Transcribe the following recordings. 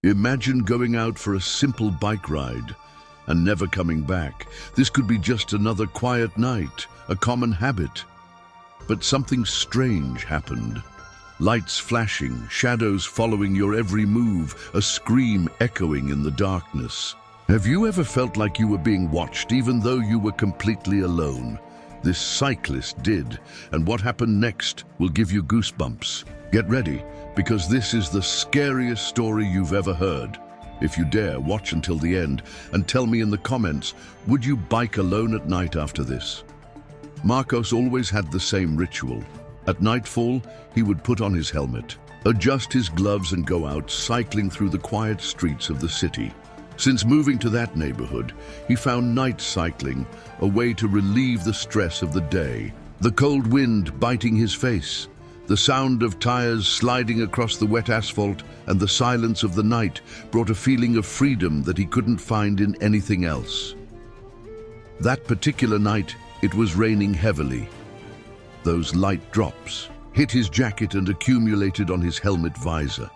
Imagine going out for a simple bike ride and never coming back. This could be just another quiet night, a common habit. But something strange happened. Lights flashing, shadows following your every move, a scream echoing in the darkness. Have you ever felt like you were being watched even though you were completely alone? This cyclist did, and what happened next will give you goosebumps. Get ready, because this is the scariest story you've ever heard. If you dare, watch until the end and tell me in the comments, would you bike alone at night after this? Marcos always had the same ritual. At nightfall, he would put on his helmet, adjust his gloves and go out cycling through the quiet streets of the city. Since moving to that neighborhood, he found night cycling a way to relieve the stress of the day. The cold wind biting his face, the sound of tires sliding across the wet asphalt, and the silence of the night brought a feeling of freedom that he couldn't find in anything else. That particular night, it was raining heavily. Those light drops hit his jacket and accumulated on his helmet visor.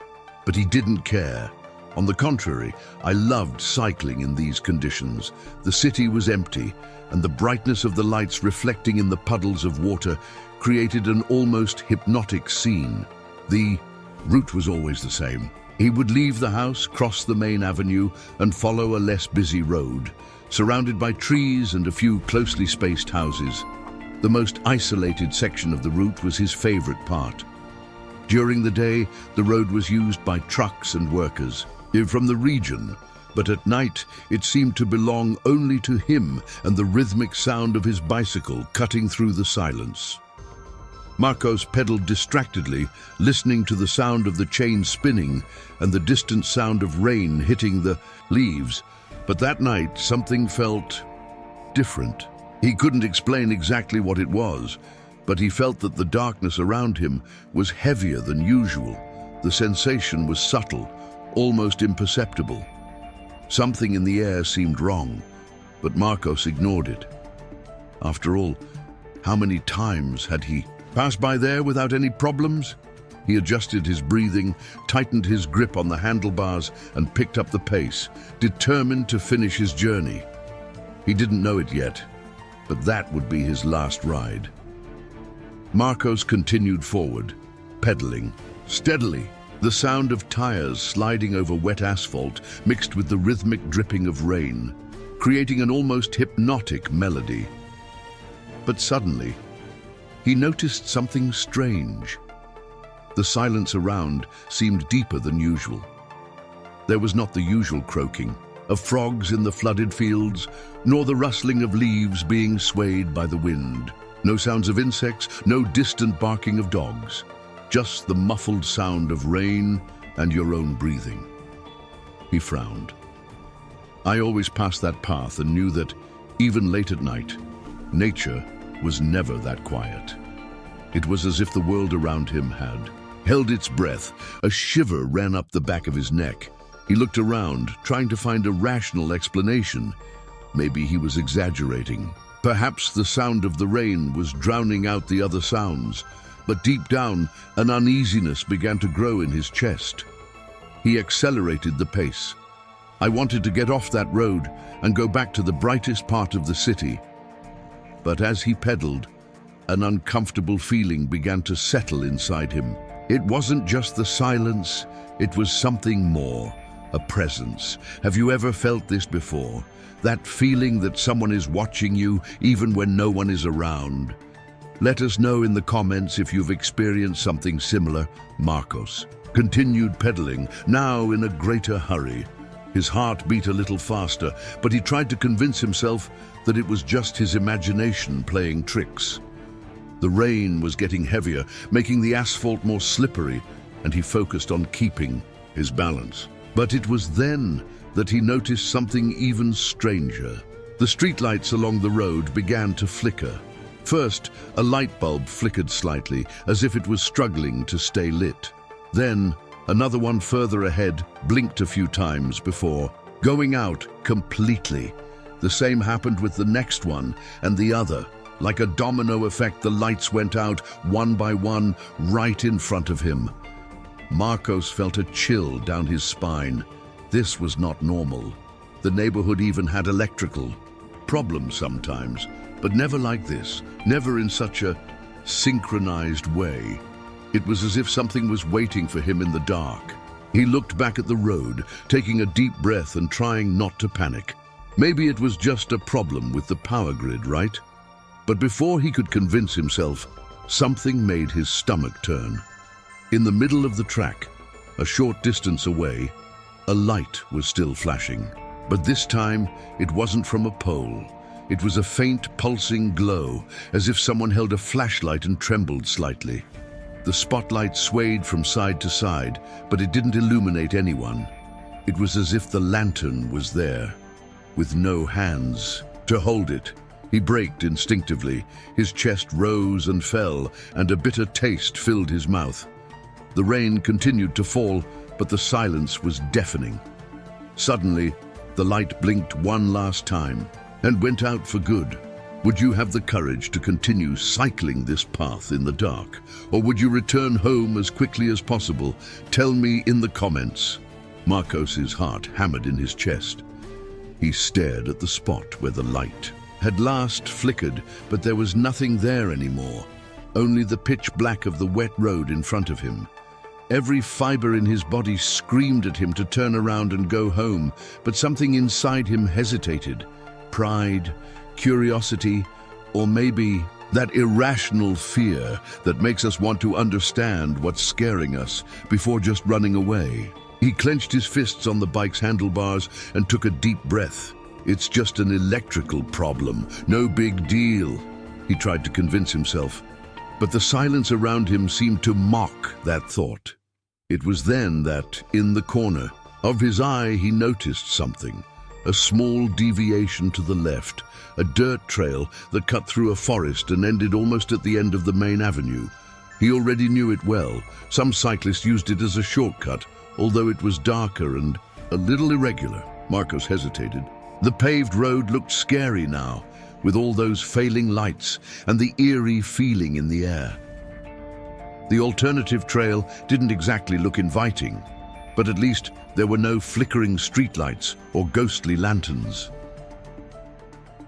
But he didn't care. On the contrary, I loved cycling in these conditions. The city was empty, and the brightness of the lights reflecting in the puddles of water created an almost hypnotic scene. The route was always the same. He would leave the house, cross the main avenue, and follow a less busy road, surrounded by trees and a few closely spaced houses. The most isolated section of the route was his favorite part. During the day, the road was used by trucks and workers from the region, but at night it seemed to belong only to him and the rhythmic sound of his bicycle cutting through the silence. Marcos pedaled distractedly, listening to the sound of the chain spinning and the distant sound of rain hitting the leaves. But that night, something felt different. He couldn't explain exactly what it was, but he felt that the darkness around him was heavier than usual. The sensation was subtle, almost imperceptible. Something in the air seemed wrong, but Marcos ignored it. After all, how many times had he passed by there without any problems? He adjusted his breathing, tightened his grip on the handlebars, and picked up the pace, determined to finish his journey. He didn't know it yet, but that would be his last ride. Marcos continued forward, pedaling steadily. The sound of tires sliding over wet asphalt mixed with the rhythmic dripping of rain, creating an almost hypnotic melody. But suddenly, he noticed something strange. The silence around seemed deeper than usual. There was not the usual croaking of frogs in the flooded fields, nor the rustling of leaves being swayed by the wind. No sounds of insects, no distant barking of dogs. Just the muffled sound of rain and your own breathing. He frowned. I always passed that path and knew that, even late at night, nature was never that quiet. It was as if the world around him had held its breath. A shiver ran up the back of his neck. He looked around, trying to find a rational explanation. Maybe he was exaggerating. Perhaps the sound of the rain was drowning out the other sounds. But deep down, an uneasiness began to grow in his chest. He accelerated the pace. I wanted to get off that road and go back to the brightest part of the city. But as he pedaled, an uncomfortable feeling began to settle inside him. It wasn't just the silence, it was something more, a presence. Have you ever felt this before? That feeling that someone is watching you even when no one is around? Let us know in the comments if you've experienced something similar. Marcos continued pedaling, now in a greater hurry. His heart beat a little faster, but he tried to convince himself that it was just his imagination playing tricks. The rain was getting heavier, making the asphalt more slippery, and he focused on keeping his balance. But it was then that he noticed something even stranger. The streetlights along the road began to flicker. First, a light bulb flickered slightly, as if it was struggling to stay lit. Then, another one further ahead blinked a few times before going out completely. The same happened with the next one and the other. Like a domino effect, the lights went out one by one right in front of him. Marcos felt a chill down his spine. This was not normal. The neighborhood even had electrical problems sometimes, but never like this, never in such a synchronized way. It was as if something was waiting for him in the dark. He looked back at the road, taking a deep breath and trying not to panic. Maybe it was just a problem with the power grid, right? But before he could convince himself, something made his stomach turn. In the middle of the track, a short distance away, a light was still flashing. But this time, it wasn't from a pole. It was a faint, pulsing glow, as if someone held a flashlight and trembled slightly. The spotlight swayed from side to side, but it didn't illuminate anyone. It was as if the lantern was there, with no hands to hold it. He braked instinctively. His chest rose and fell, and a bitter taste filled his mouth. The rain continued to fall, but the silence was deafening. Suddenly, the light blinked one last time and went out for good. Would you have the courage to continue cycling this path in the dark? Or would you return home as quickly as possible? Tell me in the comments. Marcos's heart hammered in his chest. He stared at the spot where the light had last flickered, but there was nothing there anymore. Only the pitch black of the wet road in front of him. Every fiber in his body screamed at him to turn around and go home, but something inside him hesitated. Pride, curiosity, or maybe that irrational fear that makes us want to understand what's scaring us before just running away. He clenched his fists on the bike's handlebars and took a deep breath. It's just an electrical problem, no big deal, he tried to convince himself. But the silence around him seemed to mock that thought. It was then that, in the corner of his eye, he noticed something. A small deviation to the left, a dirt trail that cut through a forest and ended almost at the end of the main avenue. He already knew it well. Some cyclists used it as a shortcut, although it was darker and a little irregular. Marcos hesitated. The paved road looked scary now, with all those failing lights and the eerie feeling in the air. The alternative trail didn't exactly look inviting, but at least there were no flickering streetlights or ghostly lanterns.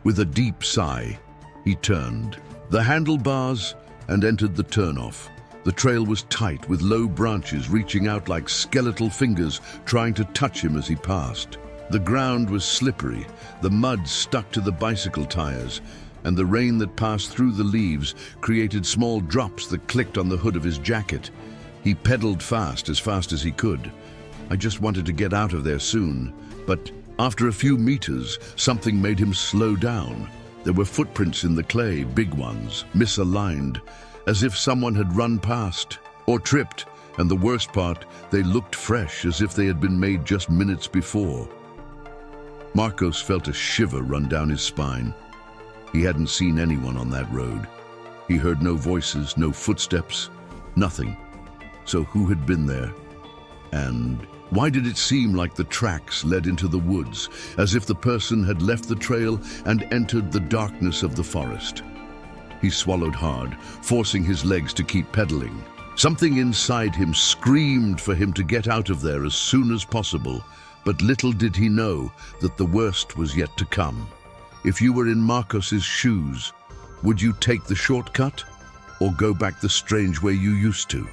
With a deep sigh, he turned the handlebars and entered the turnoff. The trail was tight, with low branches reaching out like skeletal fingers trying to touch him as he passed. The ground was slippery, the mud stuck to the bicycle tires, and the rain that passed through the leaves created small drops that clicked on the hood of his jacket. He pedaled fast as he could. I just wanted to get out of there soon, but after a few meters, something made him slow down. There were footprints in the clay, big ones, misaligned, as if someone had run past or tripped, and the worst part, they looked fresh, as if they had been made just minutes before. Marcos felt a shiver run down his spine. He hadn't seen anyone on that road. He heard no voices, no footsteps, nothing. So who had been there? And why did it seem like the tracks led into the woods, as if the person had left the trail and entered the darkness of the forest? He swallowed hard, forcing his legs to keep pedaling. Something inside him screamed for him to get out of there as soon as possible, but little did he know that the worst was yet to come. If you were in Marcos's shoes, would you take the shortcut or go back the strange way you used to?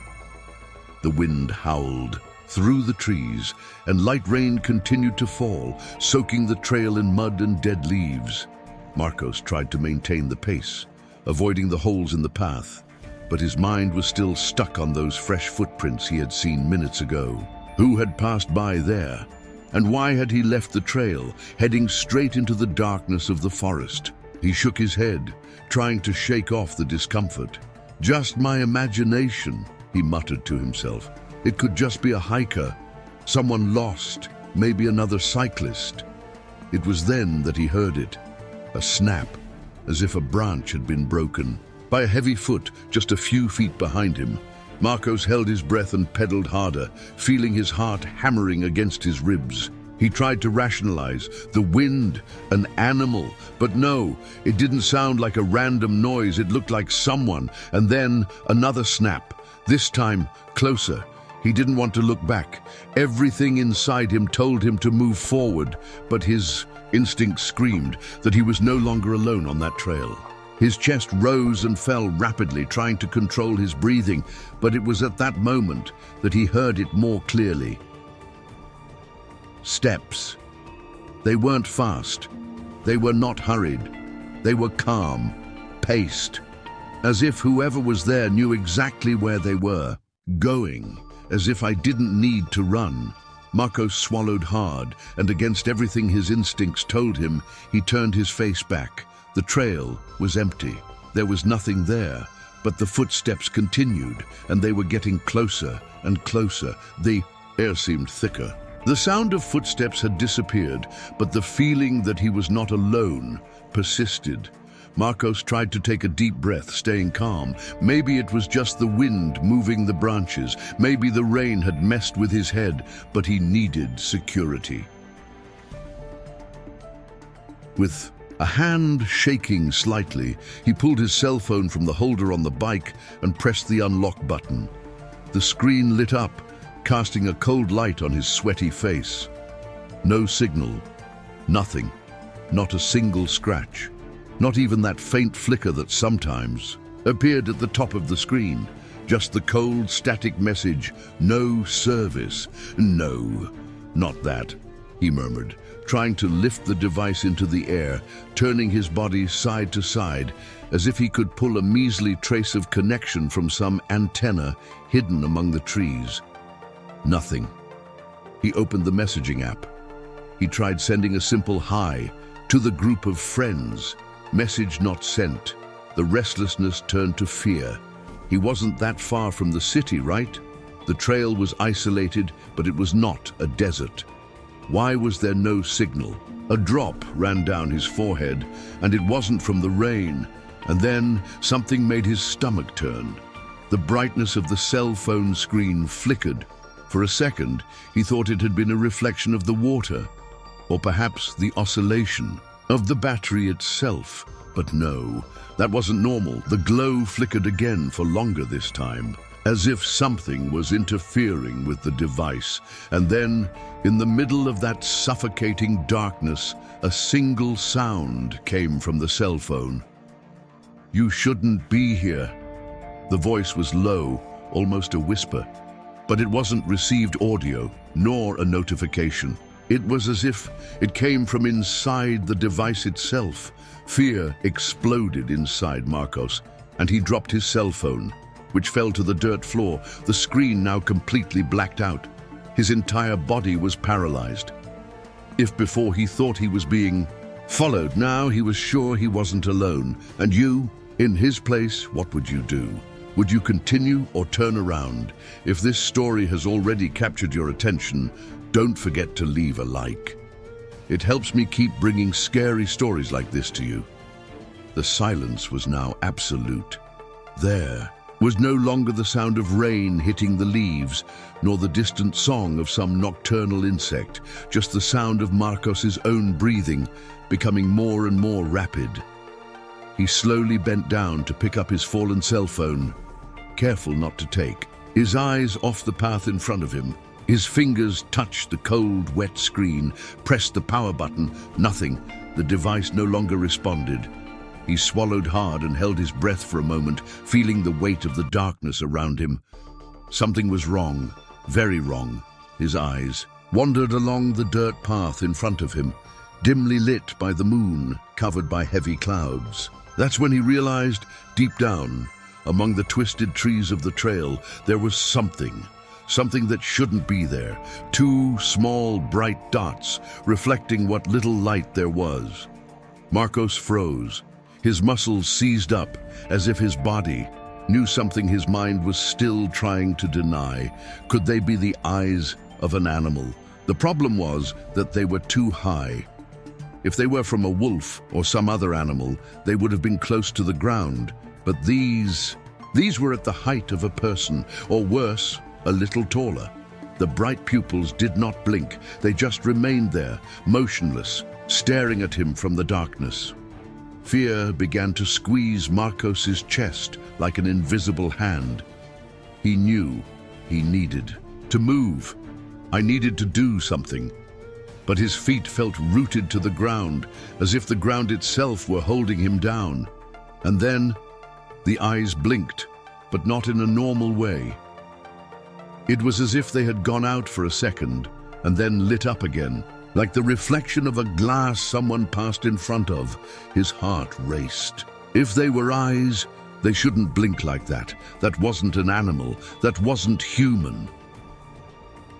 The wind howled through the trees, and light rain continued to fall, soaking the trail in mud and dead leaves. Marcos tried to maintain the pace, avoiding the holes in the path, but his mind was still stuck on those fresh footprints he had seen minutes ago. Who had passed by there? And why had he left the trail, heading straight into the darkness of the forest? He shook his head, trying to shake off the discomfort. Just my imagination, he muttered to himself. It could just be a hiker, someone lost, maybe another cyclist. It was then that he heard it, a snap, as if a branch had been broken. By a heavy foot, just a few feet behind him, Marcos held his breath and pedaled harder, feeling his heart hammering against his ribs. He tried to rationalize the wind, an animal, but no, it didn't sound like a random noise. It looked like someone, and then another snap, this time closer. He didn't want to look back. Everything inside him told him to move forward, but his instinct screamed that he was no longer alone on that trail. His chest rose and fell rapidly, trying to control his breathing, but it was at that moment that he heard it more clearly. Steps. They weren't fast. They were not hurried. They were calm, paced, as if whoever was there knew exactly where they were, going, as if I didn't need to run. Marcos swallowed hard, and against everything his instincts told him, he turned his face back. The trail was empty. There was nothing there, but the footsteps continued, and they were getting closer and closer. The air seemed thicker. The sound of footsteps had disappeared, but the feeling that he was not alone persisted. Marcos tried to take a deep breath, staying calm. Maybe it was just the wind moving the branches. Maybe the rain had messed with his head, but he needed security. With a hand shaking slightly, he pulled his cell phone from the holder on the bike and pressed the unlock button. The screen lit up, casting a cold light on his sweaty face. No signal. Nothing. Not a single scratch. Not even that faint flicker that sometimes appeared at the top of the screen. Just the cold, static message, "No service." "No, not that," he murmured, trying to lift the device into the air, turning his body side to side, as if he could pull a measly trace of connection from some antenna hidden among the trees. Nothing. He opened the messaging app. He tried sending a simple hi to the group of friends. Message not sent. The restlessness turned to fear. He wasn't that far from the city, right? The trail was isolated, but it was not a desert. Why was there no signal? A drop ran down his forehead, and it wasn't from the rain. And then something made his stomach turn. The brightness of the cell phone screen flickered. For a second, he thought it had been a reflection of the water, or perhaps the oscillation of the battery itself. But no, that wasn't normal. The glow flickered again for longer this time, as if something was interfering with the device. And then, in the middle of that suffocating darkness, a single sound came from the cell phone. "You shouldn't be here." The voice was low, almost a whisper, but it wasn't received audio, nor a notification. It was as if it came from inside the device itself. Fear exploded inside Marcos, and he dropped his cell phone, which fell to the dirt floor, the screen now completely blacked out. His entire body was paralyzed. If before he thought he was being followed, now he was sure he wasn't alone. And you, in his place, what would you do? Would you continue or turn around? If this story has already captured your attention, don't forget to leave a like. It helps me keep bringing scary stories like this to you. The silence was now absolute. There was no longer the sound of rain hitting the leaves, nor the distant song of some nocturnal insect, just the sound of Marcos's own breathing, becoming more and more rapid. He slowly bent down to pick up his fallen cell phone, careful not to take his eyes off the path in front of him. His fingers touched the cold, wet screen, pressed the power button. Nothing. The device no longer responded. He swallowed hard and held his breath for a moment, feeling the weight of the darkness around him. Something was wrong, very wrong. His eyes wandered along the dirt path in front of him, dimly lit by the moon, covered by heavy clouds. That's when he realized, deep down, among the twisted trees of the trail, there was something that shouldn't be there. Two small, bright dots, reflecting what little light there was. Marcos froze. His muscles seized up, as if his body knew something his mind was still trying to deny. Could they be the eyes of an animal? The problem was that they were too high. If they were from a wolf or some other animal, they would have been close to the ground. But these were at the height of a person, or worse, a little taller. The bright pupils did not blink. They just remained there, motionless, staring at him from the darkness. Fear began to squeeze Marcos's chest like an invisible hand. He knew he needed to move. I needed to do something. But his feet felt rooted to the ground, as if the ground itself were holding him down. And then, the eyes blinked, but not in a normal way. It was as if they had gone out for a second, and then lit up again, like the reflection of a glass someone passed in front of. His heart raced. If they were eyes, they shouldn't blink like that. That wasn't an animal. That wasn't human.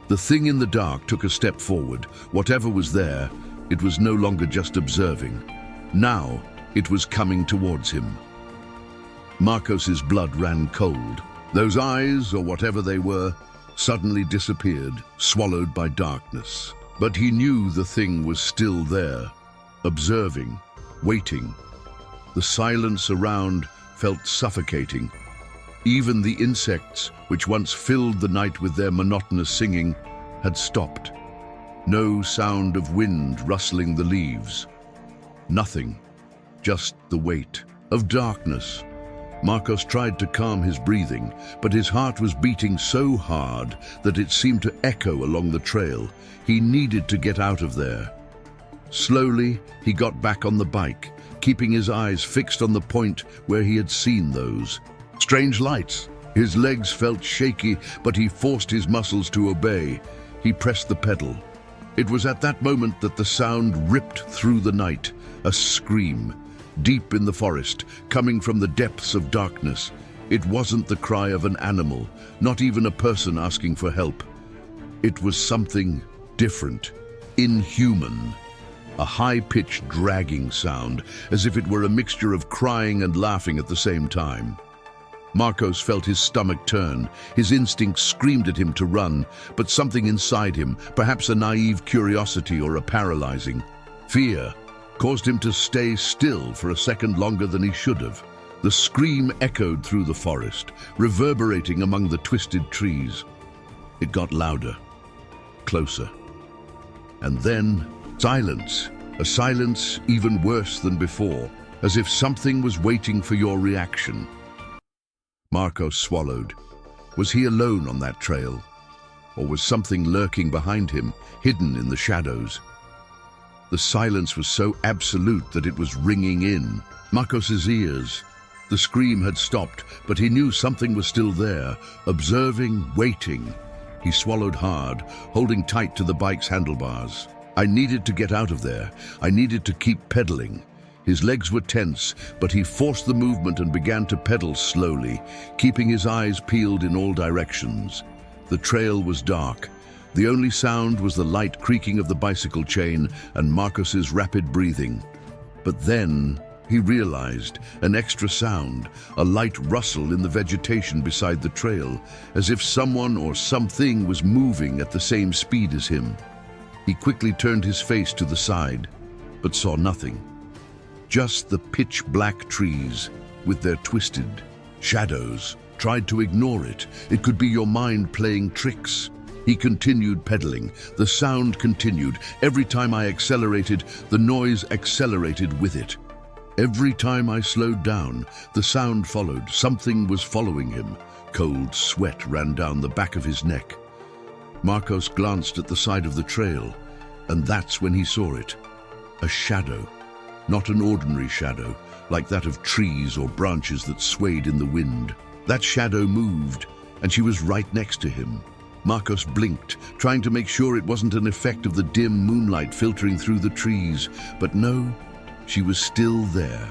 The thing in the dark took a step forward. Whatever was there, it was no longer just observing. Now, it was coming towards him. Marcos's blood ran cold. Those eyes, or whatever they were, suddenly disappeared, swallowed by darkness. But he knew the thing was still there, observing, waiting. The silence around felt suffocating. Even the insects, which once filled the night with their monotonous singing, had stopped. No sound of wind rustling the leaves. Nothing, just the weight of darkness. Marcos tried to calm his breathing, but his heart was beating so hard that it seemed to echo along the trail. He needed to get out of there. Slowly, he got back on the bike, keeping his eyes fixed on the point where he had seen those strange lights. His legs felt shaky, but he forced his muscles to obey. He pressed the pedal. It was at that moment that the sound ripped through the night, a scream, deep in the forest, coming from the depths of darkness. It wasn't the cry of an animal, not even a person asking for help. It was something different, inhuman. A high-pitched dragging sound, as if it were a mixture of crying and laughing at the same time. Marcos felt his stomach turn. His instincts screamed at him to run, but something inside him, perhaps a naive curiosity or a paralyzing fear, caused him to stay still for a second longer than he should have. The scream echoed through the forest, reverberating among the twisted trees. It got louder, closer. And then, silence. A silence even worse than before, as if something was waiting for your reaction. Marcos swallowed. Was he alone on that trail? Or was something lurking behind him, hidden in the shadows? The silence was so absolute that it was ringing in Marcos's ears. The scream had stopped, but he knew something was still there, observing, waiting. He swallowed hard, holding tight to the bike's handlebars. I needed to get out of there. I needed to keep pedaling. His legs were tense, but he forced the movement and began to pedal slowly, keeping his eyes peeled in all directions. The trail was dark. The only sound was the light creaking of the bicycle chain and Marcos's rapid breathing. But then he realized an extra sound, a light rustle in the vegetation beside the trail, as if someone or something was moving at the same speed as him. He quickly turned his face to the side, but saw nothing. Just the pitch-black trees with their twisted shadows. Tried to ignore it. It could be your mind playing tricks. He continued pedaling. The sound continued. Every time I accelerated, the noise accelerated with it. Every time I slowed down, the sound followed. Something was following him. Cold sweat ran down the back of his neck. Marcos glanced at the side of the trail, and that's when he saw it. A shadow. Not an ordinary shadow, like that of trees or branches that swayed in the wind. That shadow moved, and she was right next to him. Marcos blinked, trying to make sure it wasn't an effect of the dim moonlight filtering through the trees. But no, she was still there.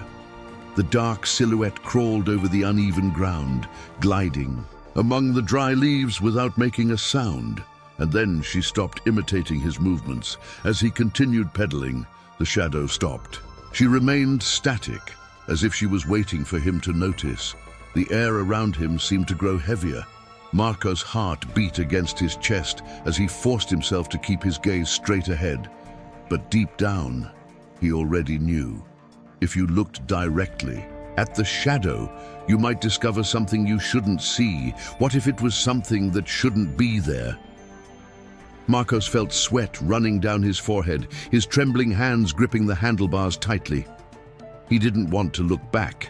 The dark silhouette crawled over the uneven ground, gliding among the dry leaves without making a sound. And then she stopped imitating his movements. As he continued pedaling, the shadow stopped. She remained static, as if she was waiting for him to notice. The air around him seemed to grow heavier. Marcos' heart beat against his chest as he forced himself to keep his gaze straight ahead. But deep down, he already knew. If you looked directly at the shadow, you might discover something you shouldn't see. What if it was something that shouldn't be there? Marcos felt sweat running down his forehead, his trembling hands gripping the handlebars tightly. He didn't want to look back.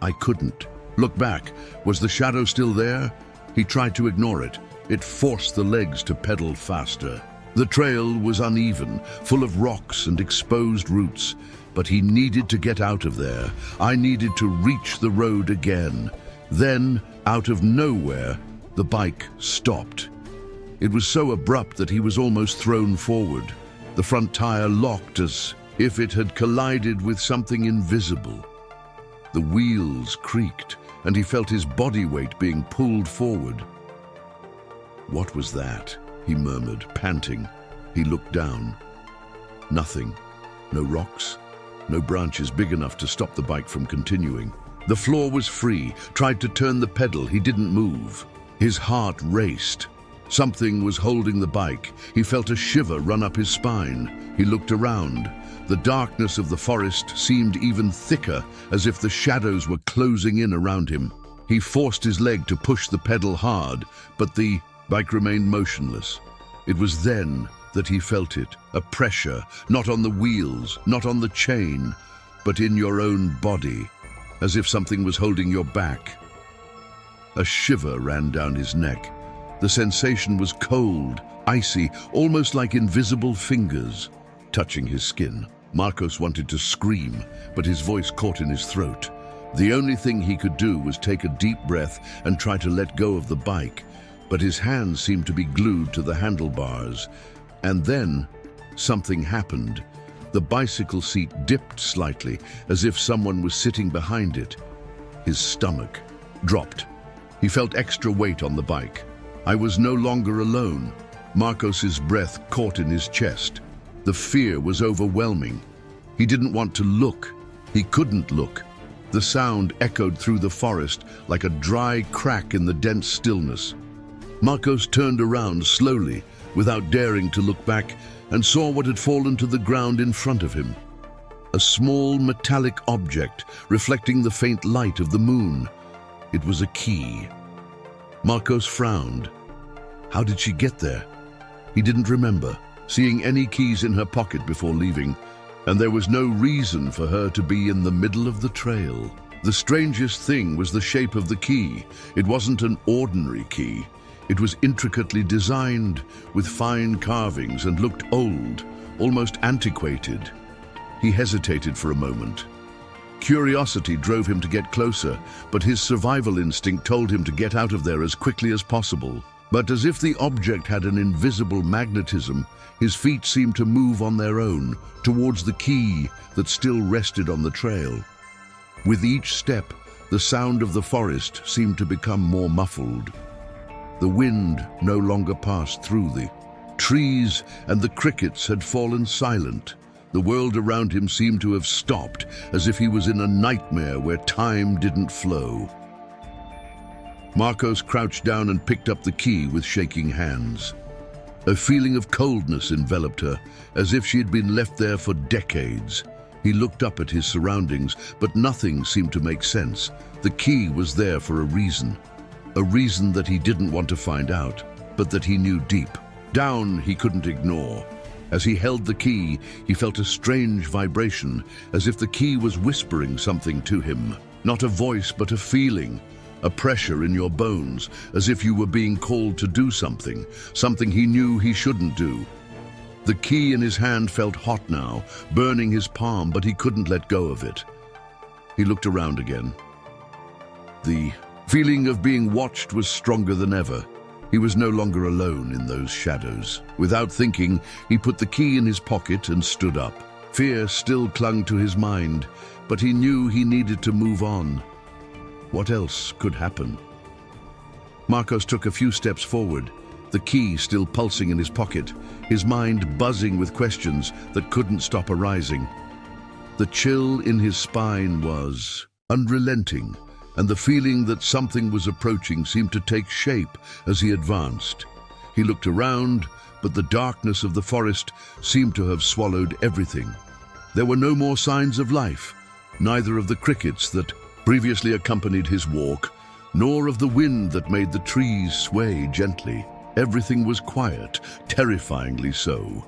I couldn't look back. Was the shadow still there? He tried to ignore it, It forced the legs to pedal faster. The trail was uneven, full of rocks and exposed roots, but he needed to get out of there. I needed to reach the road again. Then, out of nowhere, the bike stopped. It was so abrupt that he was almost thrown forward. The front tire locked as if it had collided with something invisible. The wheels creaked, and he felt his body weight being pulled forward. "What was that?" he murmured, panting. He looked down. Nothing. No rocks, no branches big enough to stop the bike from continuing. The floor was free. Tried to turn the pedal, he didn't move. His heart raced. Something was holding the bike. He felt a shiver run up his spine. He looked around. The darkness of the forest seemed even thicker, as if the shadows were closing in around him. He forced his leg to push the pedal hard, but the bike remained motionless. It was then that he felt it, a pressure, not on the wheels, not on the chain, but in your own body, as if something was holding your back. A shiver ran down his neck. The sensation was cold, icy, almost like invisible fingers touching his skin. Marcos wanted to scream, but his voice caught in his throat. The only thing he could do was take a deep breath and try to let go of the bike, but his hands seemed to be glued to the handlebars. And then something happened. The bicycle seat dipped slightly, as if someone was sitting behind it. His stomach dropped. He felt extra weight on the bike. I was no longer alone. Marcos's breath caught in his chest. The fear was overwhelming. He didn't want to look. He couldn't look. The sound echoed through the forest like a dry crack in the dense stillness. Marcos turned around slowly, without daring to look back, and saw what had fallen to the ground in front of him. A small metallic object reflecting the faint light of the moon. It was a key. Marcos frowned. How did she get there? He didn't remember seeing any keys in her pocket before leaving, and there was no reason for her to be in the middle of the trail. The strangest thing was the shape of the key. It wasn't an ordinary key. It was intricately designed, with fine carvings, and looked old, almost antiquated. He hesitated for a moment. Curiosity drove him to get closer, but his survival instinct told him to get out of there as quickly as possible. But as if the object had an invisible magnetism, his feet seemed to move on their own, towards the key that still rested on the trail. With each step, the sound of the forest seemed to become more muffled. The wind no longer passed through the trees, and the crickets had fallen silent. The world around him seemed to have stopped, as if he was in a nightmare where time didn't flow. Marcos crouched down and picked up the key with shaking hands. A feeling of coldness enveloped her, as if she had been left there for decades. He looked up at his surroundings, but nothing seemed to make sense. The key was there for a reason that he didn't want to find out, but that he knew deep down he couldn't ignore. As he held the key, he felt a strange vibration, as if the key was whispering something to him. Not a voice, but a feeling. A pressure in your bones, as if you were being called to do something he knew he shouldn't do. The key in his hand felt hot now, burning his palm, but he couldn't let go of it. He looked around again. The feeling of being watched was stronger than ever. He was no longer alone in those shadows. Without thinking, he put the key in his pocket and stood up. Fear still clung to his mind, but he knew he needed to move on. What else could happen? Marcos took a few steps forward, the key still pulsing in his pocket, his mind buzzing with questions that couldn't stop arising. The chill in his spine was unrelenting, and the feeling that something was approaching seemed to take shape as he advanced. He looked around, but the darkness of the forest seemed to have swallowed everything. There were no more signs of life, neither of the crickets that previously accompanied his walk, nor of the wind that made the trees sway gently. Everything was quiet, terrifyingly so.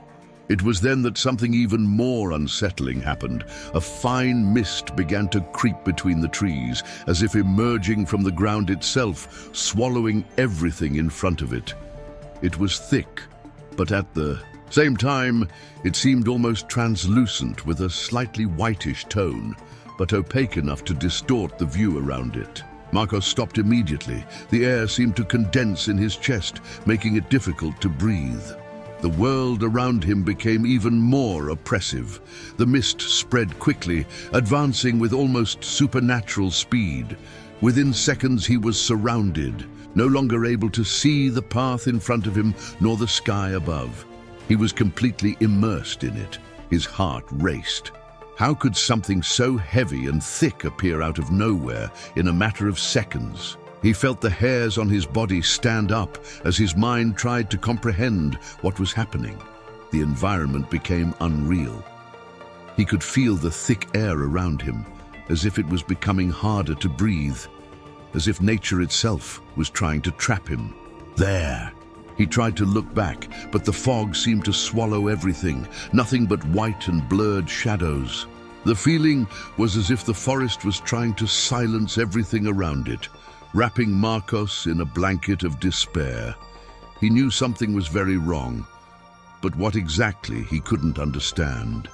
It was then that something even more unsettling happened. A fine mist began to creep between the trees, as if emerging from the ground itself, swallowing everything in front of it. It was thick, but at the same time, it seemed almost translucent with a slightly whitish tone, but opaque enough to distort the view around it. Marcos stopped immediately. The air seemed to condense in his chest, making it difficult to breathe. The world around him became even more oppressive. The mist spread quickly, advancing with almost supernatural speed. Within seconds he was surrounded, no longer able to see the path in front of him nor the sky above. He was completely immersed in it. His heart raced. How could something so heavy and thick appear out of nowhere in a matter of seconds? He felt the hairs on his body stand up as his mind tried to comprehend what was happening. The environment became unreal. He could feel the thick air around him, as if it was becoming harder to breathe, as if nature itself was trying to trap him. There! He tried to look back, but the fog seemed to swallow everything, nothing but white and blurred shadows. The feeling was as if the forest was trying to silence everything around it, wrapping Marcos in a blanket of despair. He knew something was very wrong, but what exactly he couldn't understand.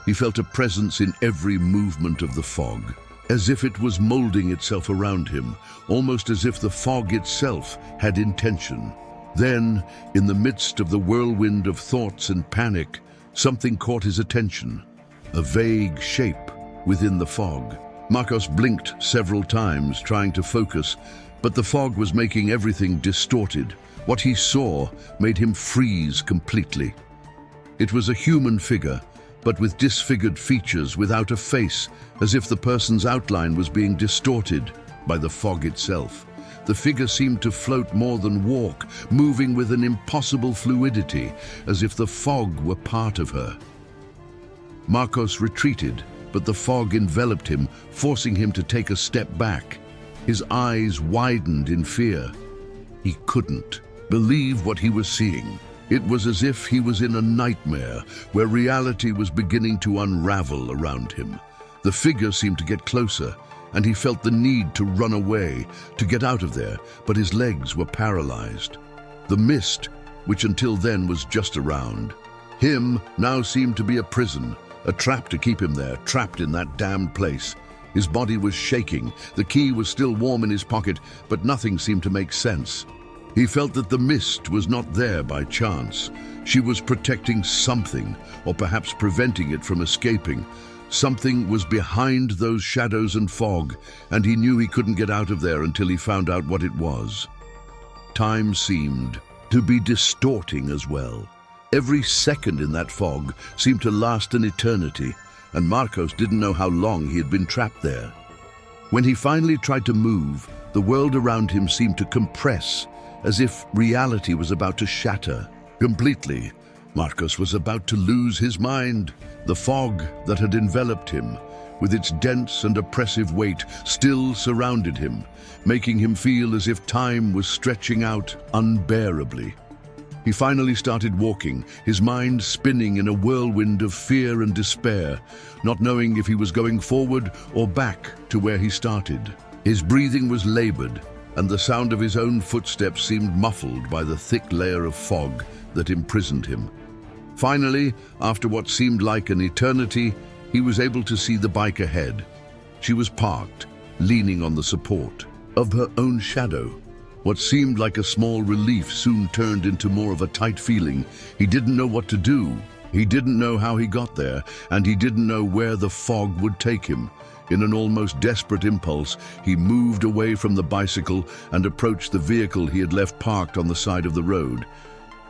He felt a presence in every movement of the fog, as if it was molding itself around him, almost as if the fog itself had intention. Then, in the midst of the whirlwind of thoughts and panic, something caught his attention. A vague shape within the fog. Marcos blinked several times, trying to focus, but the fog was making everything distorted. What he saw made him freeze completely. It was a human figure, but with disfigured features, without a face, as if the person's outline was being distorted by the fog itself. The figure seemed to float more than walk, moving with an impossible fluidity, as if the fog were part of her. Marcos retreated, but the fog enveloped him, forcing him to take a step back. His eyes widened in fear. He couldn't believe what he was seeing. It was as if he was in a nightmare, where reality was beginning to unravel around him. The figure seemed to get closer, and he felt the need to run away, to get out of there, but his legs were paralyzed. The mist, which until then was just around him, now seemed to be a prison, a trap to keep him there, trapped in that damned place. His body was shaking, the key was still warm in his pocket, but nothing seemed to make sense. He felt that the mist was not there by chance. She was protecting something, or perhaps preventing it from escaping. Something was behind those shadows and fog, and he knew he couldn't get out of there until he found out what it was. Time seemed to be distorting as well. Every second in that fog seemed to last an eternity, and Marcos didn't know how long he had been trapped there. When he finally tried to move, the world around him seemed to compress, as if reality was about to shatter completely. Marcos was about to lose his mind. The fog that had enveloped him, with its dense and oppressive weight, still surrounded him, making him feel as if time was stretching out unbearably. He finally started walking, his mind spinning in a whirlwind of fear and despair, not knowing if he was going forward or back to where he started. His breathing was labored, and the sound of his own footsteps seemed muffled by the thick layer of fog that imprisoned him. Finally, after what seemed like an eternity, he was able to see the bike ahead. She was parked, leaning on the support of her own shadow. What seemed like a small relief soon turned into more of a tight feeling. He didn't know what to do. He didn't know how he got there, and he didn't know where the fog would take him. In an almost desperate impulse, he moved away from the bicycle and approached the vehicle he had left parked on the side of the road.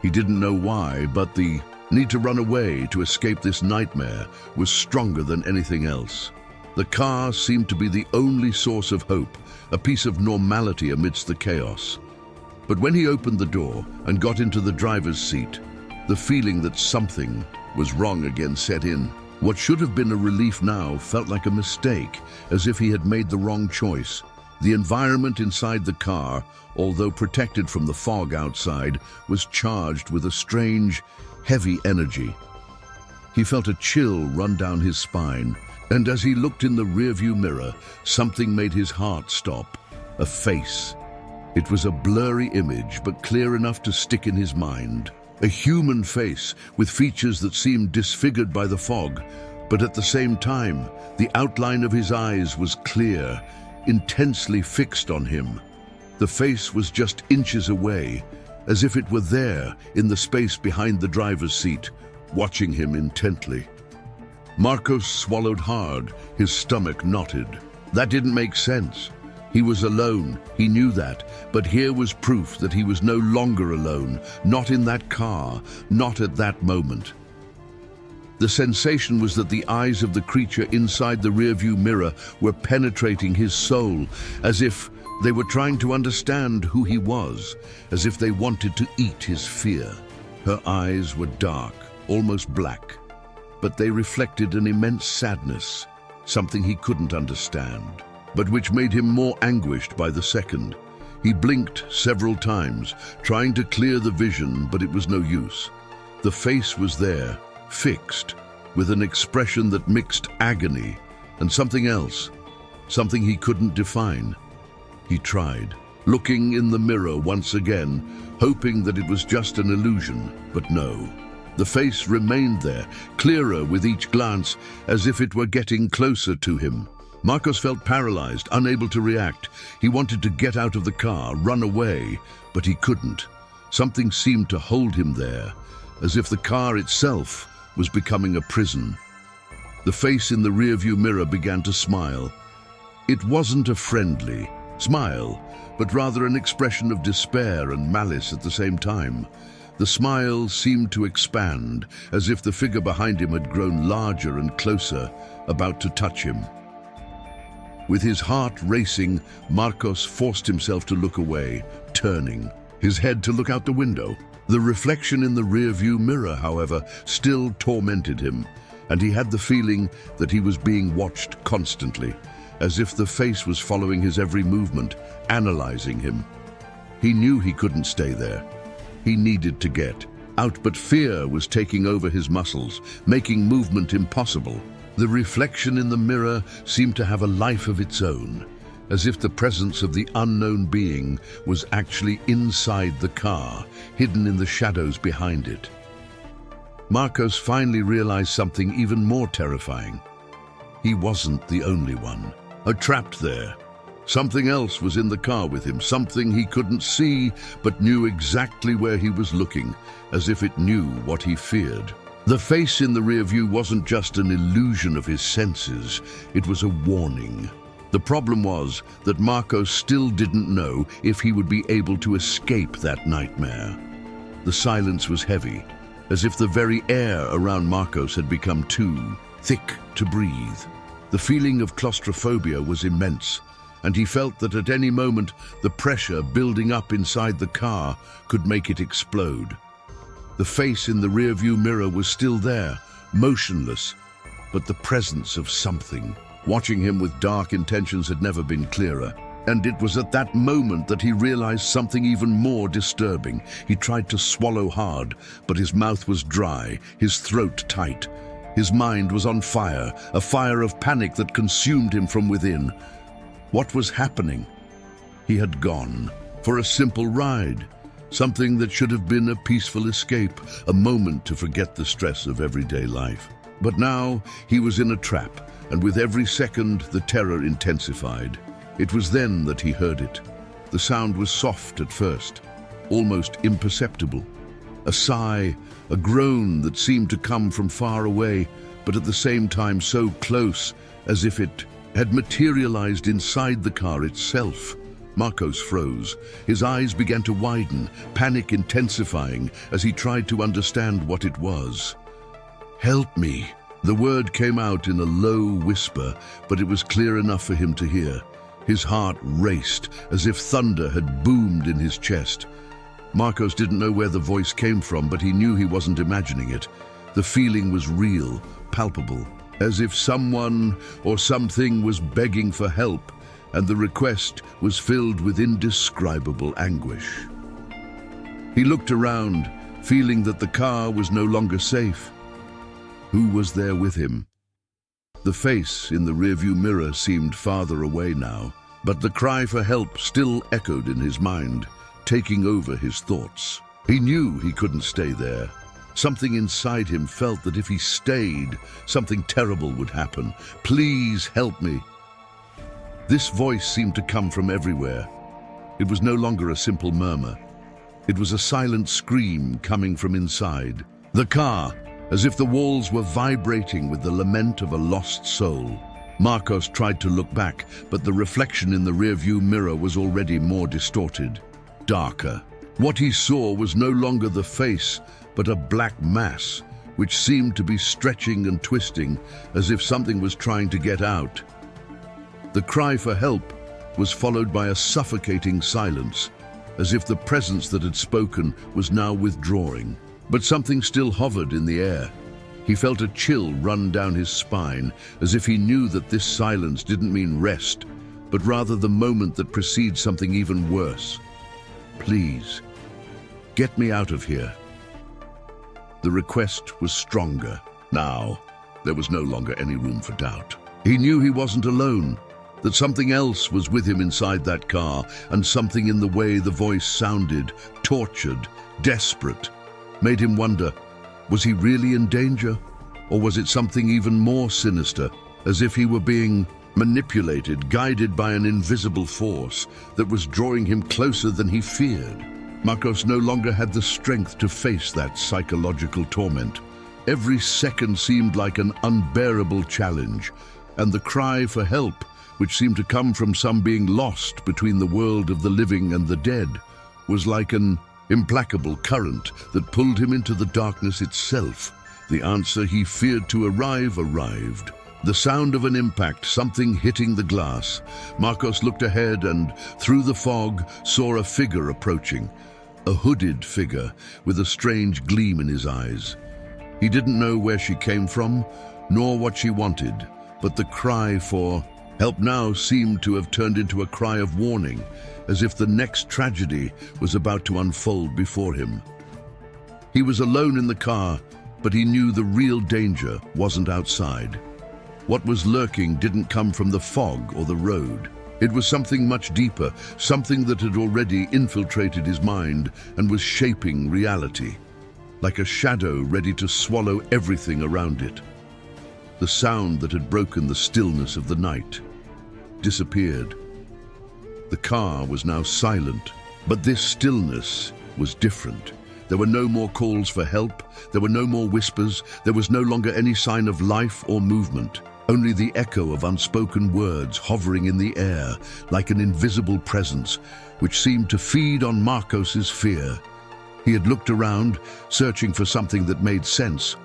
He didn't know why, but the need to run away to escape this nightmare was stronger than anything else. The car seemed to be the only source of hope, a piece of normality amidst the chaos. But when he opened the door and got into the driver's seat, the feeling that something was wrong again set in. What should have been a relief now felt like a mistake, as if he had made the wrong choice. The environment inside the car, although protected from the fog outside, was charged with a strange, heavy energy. He felt a chill run down his spine, and as he looked in the rearview mirror, something made his heart stop. A face. It was a blurry image, but clear enough to stick in his mind. A human face with features that seemed disfigured by the fog, but at the same time, the outline of his eyes was clear, intensely fixed on him. The face was just inches away, as if it were there in the space behind the driver's seat, watching him intently. Marcos swallowed hard, his stomach knotted. That didn't make sense. He was alone, he knew that, but here was proof that he was no longer alone, not in that car, not at that moment. The sensation was that the eyes of the creature inside the rearview mirror were penetrating his soul, as if they were trying to understand who he was, as if they wanted to eat his fear. Her eyes were dark, almost black, but they reflected an immense sadness, something he couldn't understand, but which made him more anguished by the second. He blinked several times, trying to clear the vision, but it was no use. The face was there, fixed, with an expression that mixed agony and something else, something he couldn't define. He tried, looking in the mirror once again, hoping that it was just an illusion, but no. The face remained there, clearer with each glance, as if it were getting closer to him. Marcos felt paralyzed, unable to react. He wanted to get out of the car, run away, but he couldn't. Something seemed to hold him there, as if the car itself was becoming a prison. The face in the rearview mirror began to smile. It wasn't a friendly smile, but rather an expression of despair and malice at the same time. The smile seemed to expand, as if the figure behind him had grown larger and closer, about to touch him. With his heart racing, Marcos forced himself to look away, turning his head to look out the window. The reflection in the rearview mirror, however, still tormented him, and he had the feeling that he was being watched constantly, as if the face was following his every movement, analyzing him. He knew he couldn't stay there. He needed to get out, but fear was taking over his muscles, making movement impossible. The reflection in the mirror seemed to have a life of its own, as if the presence of the unknown being was actually inside the car, hidden in the shadows behind it. Marcos finally realized something even more terrifying. He wasn't the only one, trapped there. Something else was in the car with him, something he couldn't see, but knew exactly where he was looking, as if it knew what he feared. The face in the rearview wasn't just an illusion of his senses, it was a warning. The problem was that Marcos still didn't know if he would be able to escape that nightmare. The silence was heavy, as if the very air around Marcos had become too thick to breathe. The feeling of claustrophobia was immense, and he felt that at any moment the pressure building up inside the car could make it explode. The face in the rearview mirror was still there, motionless, but the presence of something watching him with dark intentions had never been clearer. And it was at that moment that he realized something even more disturbing. He tried to swallow hard, but his mouth was dry, his throat tight. His mind was on fire, a fire of panic that consumed him from within. What was happening? He had gone for a simple ride, something that should have been a peaceful escape, a moment to forget the stress of everyday life. But now he was in a trap, and with every second the terror intensified. It was then that he heard it. The sound was soft at first, almost imperceptible. A sigh, a groan that seemed to come from far away, but at the same time so close, as if it had materialized inside the car itself. Marcos froze. His eyes began to widen, panic intensifying as he tried to understand what it was. "Help me." The word came out in a low whisper, but it was clear enough for him to hear. His heart raced, as if thunder had boomed in his chest. Marcos didn't know where the voice came from, but he knew he wasn't imagining it. The feeling was real, palpable, as if someone or something was begging for help, and the request was filled with indescribable anguish. He looked around, feeling that the car was no longer safe. Who was there with him? The face in the rearview mirror seemed farther away now, but the cry for help still echoed in his mind, taking over his thoughts. He knew he couldn't stay there. Something inside him felt that if he stayed, something terrible would happen. Please help me. This voice seemed to come from everywhere. It was no longer a simple murmur. It was a silent scream coming from inside the car, as if the walls were vibrating with the lament of a lost soul. Marcos tried to look back, but the reflection in the rearview mirror was already more distorted, darker. What he saw was no longer the face, but a black mass, which seemed to be stretching and twisting, as if something was trying to get out. The cry for help was followed by a suffocating silence, as if the presence that had spoken was now withdrawing. But something still hovered in the air. He felt a chill run down his spine, as if he knew that this silence didn't mean rest, but rather the moment that precedes something even worse. Please, get me out of here. The request was stronger. Now, there was no longer any room for doubt. He knew he wasn't alone, that something else was with him inside that car, and something in the way the voice sounded, tortured, desperate, made him wonder, was he really in danger? Or was it something even more sinister, as if he were being manipulated, guided by an invisible force that was drawing him closer than he feared? Marcos no longer had the strength to face that psychological torment. Every second seemed like an unbearable challenge, and the cry for help, which seemed to come from some being lost between the world of the living and the dead, was like an implacable current that pulled him into the darkness itself. The answer he feared to arrive arrived. The sound of an impact, something hitting the glass. Marcos looked ahead and, through the fog, saw a figure approaching. A hooded figure with a strange gleam in his eyes. He didn't know where she came from, nor what she wanted, but the cry for help now seemed to have turned into a cry of warning, as if the next tragedy was about to unfold before him. He was alone in the car, but he knew the real danger wasn't outside. What was lurking didn't come from the fog or the road. It was something much deeper, something that had already infiltrated his mind and was shaping reality, like a shadow ready to swallow everything around it. The sound that had broken the stillness of the night disappeared. The car was now silent, but this stillness was different. There were no more calls for help, there were no more whispers, there was no longer any sign of life or movement. Only the echo of unspoken words hovering in the air, like an invisible presence, which seemed to feed on Marcos's fear. He had looked around, searching for something that made sense,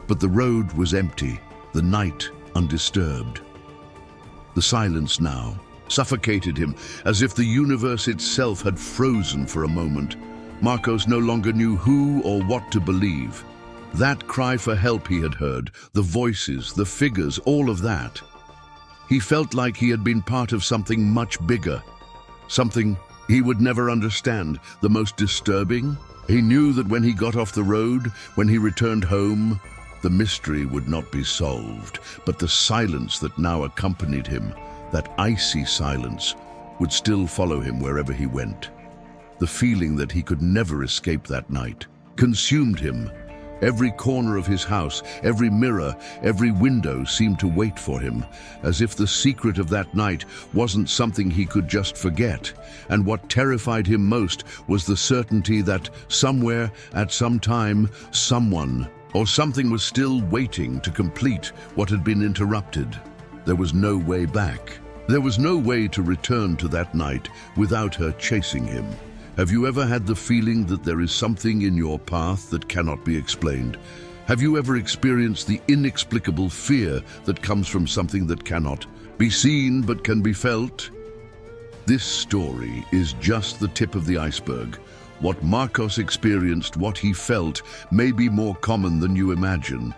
but the road was empty, the night undisturbed. The silence now suffocated him, as if the universe itself had frozen for a moment. Marcos no longer knew who or what to believe. That cry for help he had heard, the voices, the figures, all of that. He felt like he had been part of something much bigger, something he would never understand. The most disturbing, he knew that when he got off the road, when he returned home, the mystery would not be solved, but the silence that now accompanied him, that icy silence, would still follow him wherever he went. The feeling that he could never escape that night consumed him. Every corner of his house, every mirror, every window seemed to wait for him, as if the secret of that night wasn't something he could just forget. And what terrified him most was the certainty that somewhere, at some time, someone or something was still waiting to complete what had been interrupted. There was no way back. There was no way to return to that night without her chasing him. Have you ever had the feeling that there is something in your path that cannot be explained? Have you ever experienced the inexplicable fear that comes from something that cannot be seen but can be felt? This story is just the tip of the iceberg. What Marcos experienced, what he felt, may be more common than you imagine.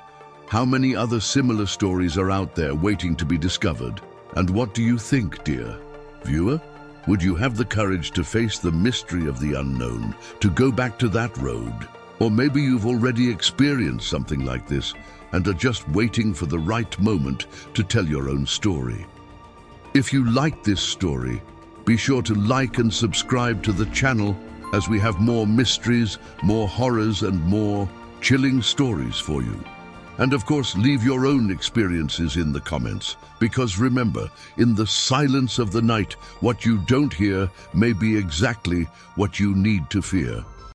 How many other similar stories are out there waiting to be discovered? And what do you think, dear viewer? Would you have the courage to face the mystery of the unknown, to go back to that road? Or maybe you've already experienced something like this, and are just waiting for the right moment to tell your own story. If you like this story, be sure to like and subscribe to the channel as we have more mysteries, more horrors, and more chilling stories for you. And of course, leave your own experiences in the comments, because remember, in the silence of the night, what you don't hear may be exactly what you need to fear.